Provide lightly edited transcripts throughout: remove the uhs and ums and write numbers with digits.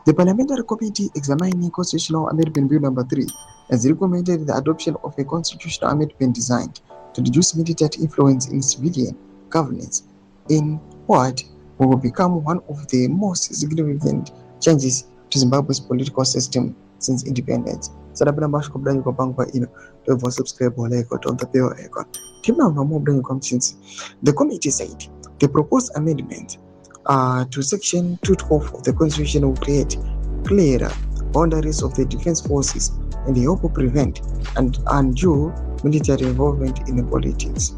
The Parliamentary Committee examining Constitutional Amendment Bill number 3 has recommended the adoption of a constitutional amendment designed to reduce military influence in civilian governance in what will become one of the most significant changes to Zimbabwe's political system since independence. Sarabina Bashko Blank Bangwa ino to subscribe or like on the bell icon. The committee said the proposed amendment to Section 212 of the Constitution will create clearer boundaries of the defense forces and help prevent undue military involvement in politics.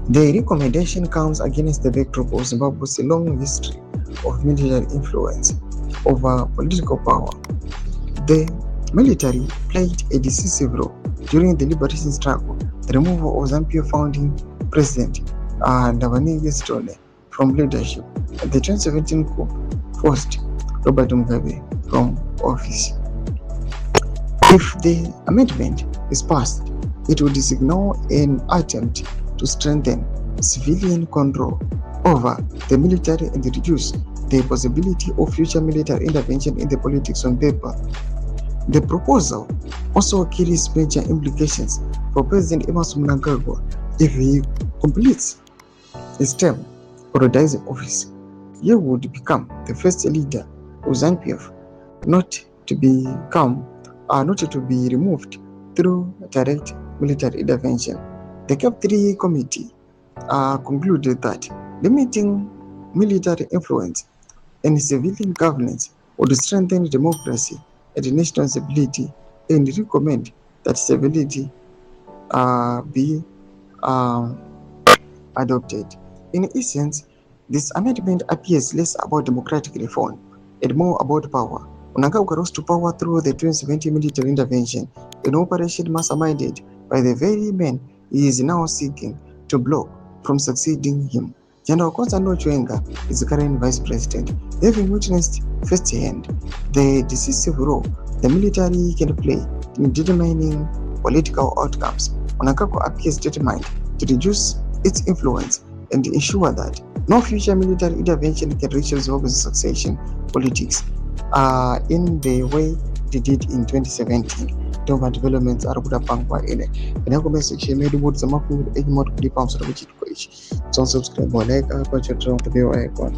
The recommendation comes against the backdrop of Zimbabwe's long history of military influence over political power. The military played a decisive role during the liberation struggle, the removal of Zambia's founding president Ndavani from leadership, and the 2017 coup forced Robert Mugabe from office. If the amendment is passed, it would signal an attempt to strengthen civilian control over the military and reduce the possibility of future military intervention in the politics on paper. The proposal also carries major implications for President Emmerson Mnangagwa if he completes his term or dies in office. He would become the first leader of ZANU-PF not to be removed through direct military intervention. The CAP 3 committee concluded that limiting military influence in civilian governance would strengthen democracy and national stability, and recommend that stability be adopted. In essence, this amendment appears less about democratic reform and more about power. Mnangagwa rose to power through the 2017 military intervention, an operation masterminded by the very men he is now seeking to block from succeeding him. General Konsano Chwenga is the current vice president, having witnessed firsthand the decisive role the military can play in determining political outcomes. Mnangagwa appears determined to reduce its influence and ensure that no future military intervention can reach Zimbabwe's succession politics in the way they did in 2017. Toma developments are good pangwa ine. Ina comment section made wood some of the egg mod clip on so which it. Don't subscribe or like our culture to the icon.